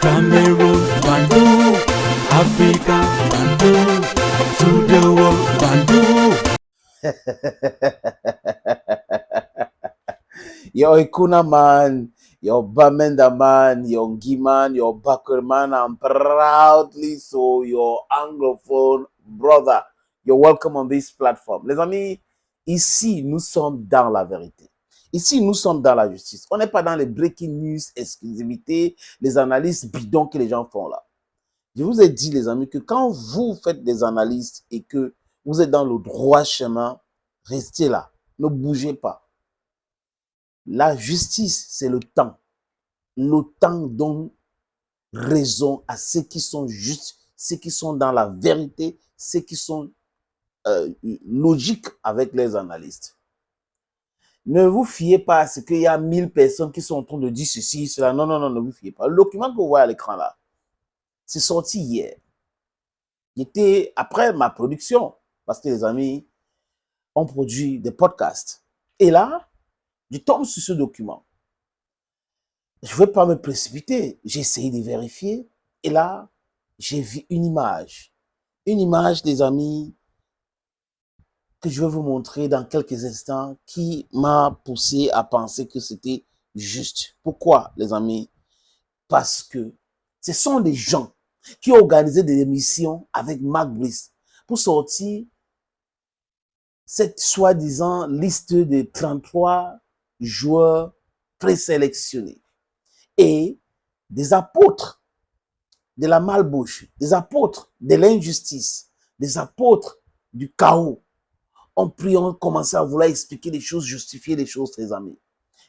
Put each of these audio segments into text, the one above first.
Cameroon, Bandung, Africa, Bandung, to the world, Bandung. Your Ikuna man, your Bamenda man, your Giman, your Bakur man, I'm proudly so your anglophone brother. You're welcome on this platform. Les amis, ici, nous sommes dans la vérité. Ici, nous sommes dans la justice. On n'est pas dans les breaking news, exclusivités, les analyses bidons que les gens font là. Je vous ai dit, les amis, que quand vous faites des analyses et que vous êtes dans le droit chemin, restez là. Ne bougez pas. La justice, c'est le temps. Le temps donne raison à ceux qui sont justes, ceux qui sont dans la vérité, ceux qui sont logiques avec les analystes. Ne vous fiez pas à ce qu'il y a 1000 personnes qui sont en train de dire ceci, cela. Non, non, non, ne vous fiez pas. Le document que vous voyez à l'écran là, c'est sorti hier. J'étais après ma production, parce que les amis ont produit des podcasts. Et là, je tombe sur ce document. Je ne vais pas me précipiter. J'ai essayé de vérifier. Et là, j'ai vu une image. Une image, des amis, que je vais vous montrer dans quelques instants, qui m'a poussé à penser que c'était juste. Pourquoi, les amis? Parce que ce sont des gens qui ont organisé des émissions avec Mark Brice pour sortir cette soi-disant liste de 33 joueurs présélectionnés. Et des apôtres de la malbouche, des apôtres de l'injustice, des apôtres du chaos ont commencé à vouloir expliquer les choses, justifier les choses, les amis.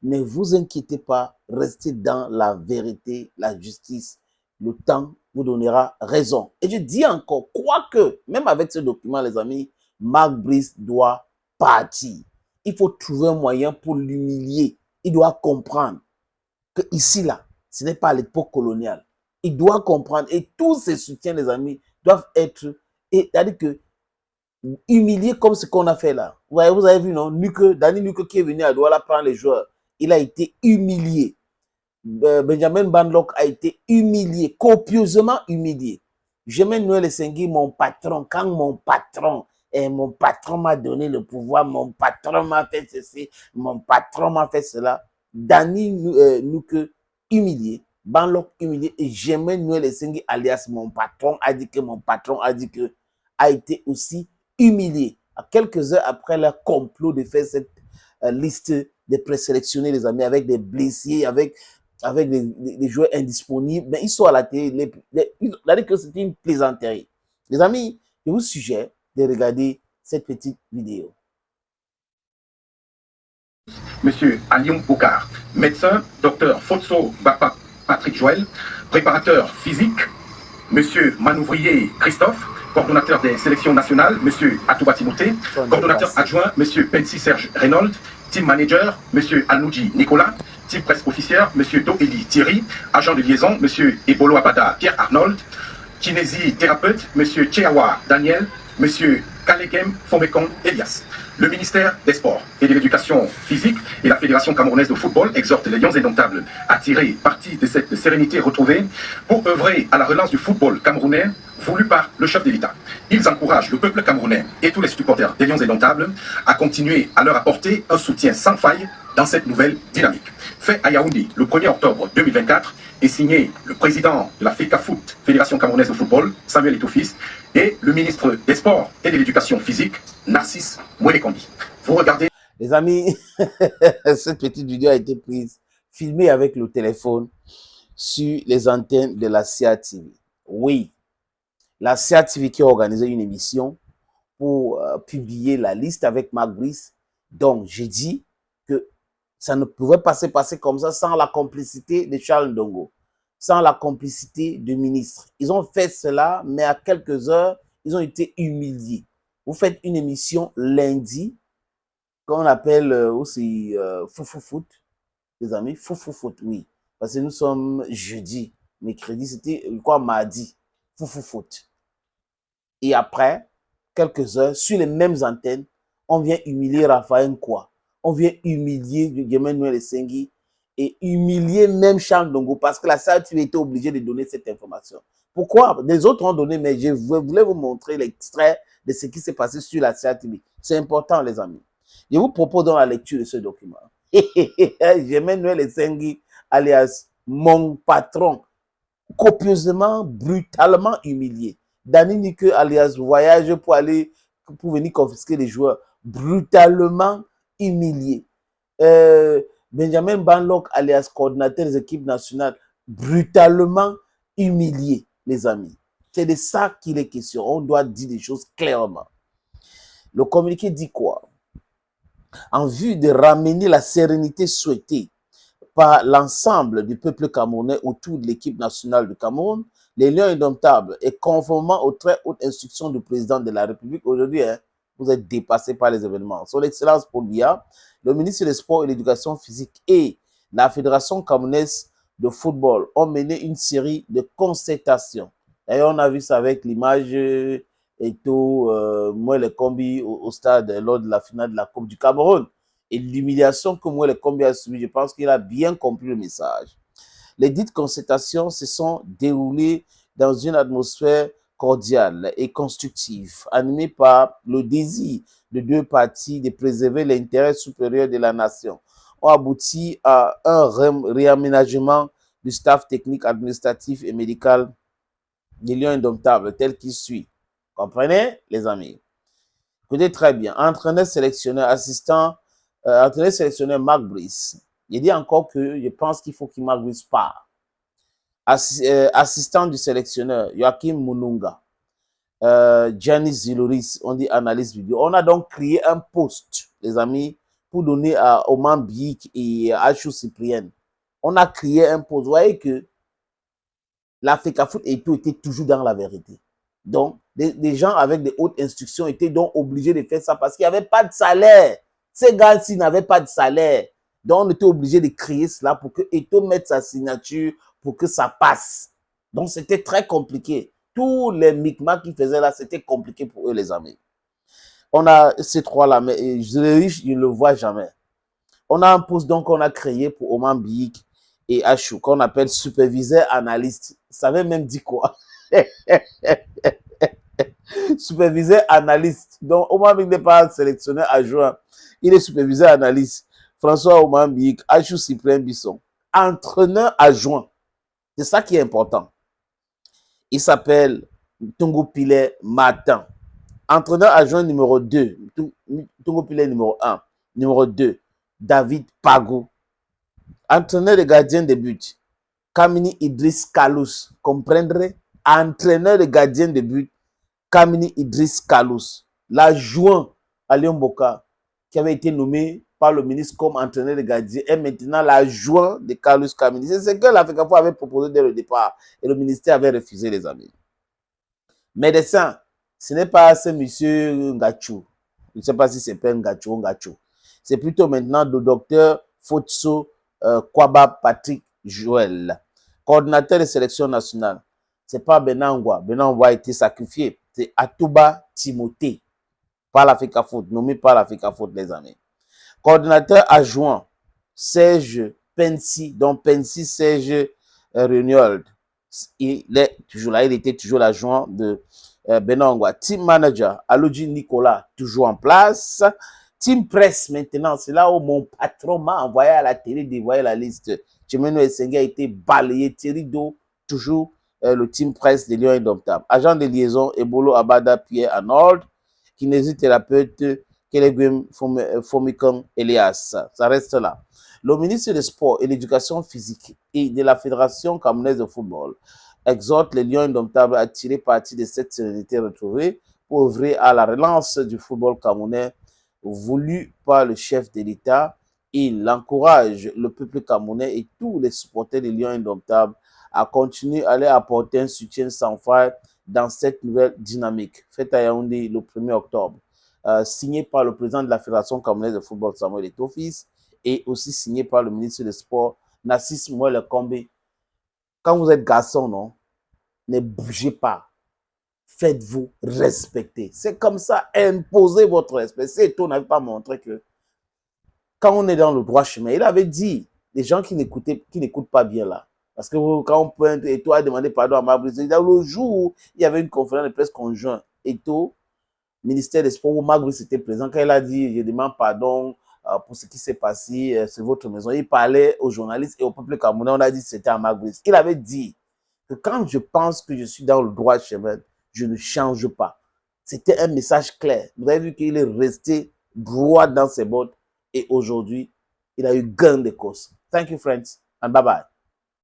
Ne vous inquiétez pas, restez dans la vérité, la justice. Le temps vous donnera raison. Et je dis encore, quoique, même avec ce document, les amis, Mark Brice doit partir. Il faut trouver un moyen pour l'humilier. Il doit comprendre que ici, là, ce n'est pas l'époque coloniale. Il doit comprendre et tous ses soutiens, les amis, doivent être, c'est-à-dire que, humiliés comme ce qu'on a fait là. Vous avez vu, non? Danny Nuke qui est venu à Douala prendre les joueurs, il a été humilié. Benjamin Banlock a été humilié, copieusement humilié. J'aime Noël Sengui, mon patron, quand mon patron m'a donné le pouvoir, mon patron m'a fait ceci, mon patron m'a fait cela. Danny Nuke humilié, Banlock humilié, et j'aime Noël Sengui alias mon patron a dit que a été aussi humilié. À quelques heures après leur complot de faire cette liste des présélectionnés, les amis, avec des blessés, avec des joueurs indisponibles, mais ils sont à la télé. Il a dit que c'était une plaisanterie. Les amis, je vous suggère de regarder cette petite vidéo. Monsieur Alioum Bokar, médecin, docteur Fotso Bapa Patrick Joël, préparateur physique, Monsieur Manouvrier Christophe, coordonnateur des sélections nationales, Monsieur Atouba Timothée, coordonnateur adjoint, Monsieur Pensi Serge Reynolds, team manager, Monsieur Alnoudji Nicolas, team presse officière, Monsieur Doeli Thierry, agent de liaison, Monsieur Ebolo Abada Pierre Arnold, kinésithérapeute, Monsieur Tcheawa Daniel, Monsieur Kalegem Fomekong Elias. Le ministère des Sports et de l'Éducation physique et la Fédération camerounaise de football exhortent les Lions indomptables à tirer parti de cette sérénité retrouvée pour œuvrer à la relance du football camerounais voulu par le chef de l'État. Ils encouragent le peuple camerounais et tous les supporters des Lions indomptables à continuer à leur apporter un soutien sans faille dans cette nouvelle dynamique. Fait à Yaoundé le 1er octobre 2024 et signé le président de la FECAFOOT, Fédération camerounaise de football, Samuel Eto'o-Fils, et le ministre des Sports et de l'Éducation physique, Narcisse Mouelekondi. Vous regardez... Les amis, cette petite vidéo a été prise, filmée avec le téléphone sur les antennes de la CIA TV. Oui, la CIA TV qui a organisé une émission pour publier la liste avec Mark Brice. Donc, j'ai dit que ça ne pouvait pas se passer comme ça sans la complicité de Charles Ndongo, sans la complicité du ministre. Ils ont fait cela, mais à quelques heures, ils ont été humiliés. Vous faites une émission lundi, qu'on appelle aussi Foufou Foot, les amis, Foufou Foot, oui. Parce que nous sommes jeudi, mercredi, c'était quoi, mardi, Foufou Foot. Et après, quelques heures, sur les mêmes antennes, on vient humilier Raphaël Nkwa. On vient humilier Yemen Noël Sengui et humilié même Charles Ndongo parce que la CRTV était obligée de donner cette information. Pourquoi? Les autres ont donné, mais je voulais vous montrer l'extrait de ce qui s'est passé sur la CRTV. C'est important, les amis. Je vous propose dans la lecture de ce document. Emmanuel Essengi, alias mon patron, copieusement, brutalement humilié. Dani Nike, alias voyage pour venir confisquer les joueurs, brutalement humilié. Benjamin Banlock, alias coordinateur des équipes nationales, brutalement humilié, les amis. C'est de ça qu'il est question. On doit dire des choses clairement. Le communiqué dit quoi? En vue de ramener la sérénité souhaitée par l'ensemble du peuple camerounais autour de l'équipe nationale du Cameroun, les Lions indomptables et conformément aux très hautes instructions du président de la République, aujourd'hui, vous êtes dépassé par les événements. Son Excellence Paul Biya, le ministre des Sports et de l'Éducation physique et la Fédération camerounaise de football ont mené une série de concertations. D'ailleurs, on a vu ça avec l'image et tout, moi, les combis au stade lors de la finale de la Coupe du Cameroun. Et l'humiliation que moi, les combis a subi, je pense qu'il a bien compris le message. Les dites concertations se sont déroulées dans une atmosphère cordiale et constructive, animée par le désir de deux parties de préserver l'intérêt supérieur de la nation, ont abouti à un réaménagement du staff technique, administratif et médical des Lions indomptables tel qu'il suit. Comprenez, les amis? Écoutez très bien. Entraîneur sélectionneur, assistant, entraîneur sélectionneur Marc Brice. Il dit encore que je pense qu'il faut qu'il Marc Brice parte. Assistant du sélectionneur, Joachim Mununga. Giannis Ziloris, on dit analyse vidéo. On a donc créé un post, les amis, pour donner à Oman Biik et à Achou Cyprien. On a créé un post. Vous voyez que l'Africa Foot et tout était toujours dans la vérité. Donc, des gens avec des hautes instructions étaient donc obligés de faire ça parce qu'il n'y avait pas de salaire. Ces gars-ci n'avaient pas de salaire. Donc, on était obligé de créer cela pour que Eto'o mette sa signature pour que ça passe. Donc, c'était très compliqué. Tous les micmacs qu'ils faisaient là, c'était compliqué pour eux, les amis. On a ces trois-là, mais je ne le vois jamais. On a un poste donc qu'on a créé pour Oman Biik et Achou, qu'on appelle superviseur analyste. Ça veut même dire quoi? Superviseur analyste. Donc, Oman Biik n'est pas sélectionneur adjoint. Il est superviseur analyste. François Oman Biik, Achou Cyprien Bisson. Entraîneur adjoint. C'est ça qui est important. Il s'appelle Tungu Pile Martin. Entraîneur adjoint numéro 2. Tungu Pile numéro 1. Numéro 2. David Pagou. Entraîneur de gardien de but. Kamini Idriss Kalous. Comprendrez? Entraîneur de gardien de but. Kamini Idriss Kalous. L'adjoint à Léon Boka, qui avait été nommé par le ministre comme entraîneur de gardien, est maintenant l'adjoint de Carlos Kamini. C'est ce que l'Africa Foot avait proposé dès le départ et le ministère avait refusé, les amis. Médecin, ce n'est pas ce monsieur Ngachou. Je ne sais pas si c'est pas Ngachou ou Ngachou. C'est plutôt maintenant le docteur Fotso Kwaba Patrick Joël, coordinateur de sélection nationale. Ce n'est pas Benangwa. Benangwa a été sacrifié. C'est Atouba Timothée, par l'Africa Foot, nommé par l'Africa Foot, les amis. Coordinateur adjoint, Serge Pensi, donc Pensi Serge Regnold. Il est toujours là, il était toujours l'adjoint de Benangwa. Team manager, Aloji Nicolas, toujours en place. Team presse maintenant, c'est là où mon patron m'a envoyé à la télé dévoiler la liste. Chemeno Essengi a été balayé. Thierry Do, toujours le team presse des Lions indomptables. Agent de liaison, Ebolo Abada Pierre Arnold. Kinésithérapeute, Kelegwem Fomikon Elias. Ça reste là. Le ministre des Sports et de l'Éducation physique et de la Fédération camerounaise de football exhorte les Lions indomptables à tirer parti de cette sérénité retrouvée pour œuvrer à la relance du football camerounais voulu par le chef de l'État. Il encourage le peuple camerounais et tous les supporters des Lions indomptables à continuer à leur apporter un soutien sans faille dans cette nouvelle dynamique. Fête à Yaoundé le 1er octobre. Signé par le président de la Fédération camerounaise de football, Samuel Eto'o Fils, et aussi signé par le ministre des Sports, Nassis Mouel Kombe. Quand vous êtes garçon, non, ne bougez pas. Faites-vous respecter. C'est comme ça, imposez votre respect. C'est Eto'o n'avait pas montré que quand on est dans le droit chemin, il avait dit, les gens qui n'écoutent pas bien là. Parce que quand on pointe, Eto'o a demandé pardon à Mabrice. Le jour où il y avait une conférence de presse conjointe, Eto'o, ministère des Sports, où Mabrice était présent, quand il a dit, je demande pardon pour ce qui s'est passé sur votre maison, il parlait aux journalistes et au peuple camerounais, on a dit que c'était à Mabrice. Il avait dit que quand je pense que je suis dans le droit chemin, je ne change pas. C'était un message clair. Vous avez vu qu'il est resté droit dans ses bottes et aujourd'hui, il a eu gain de cause. Thank you, friends, and bye-bye.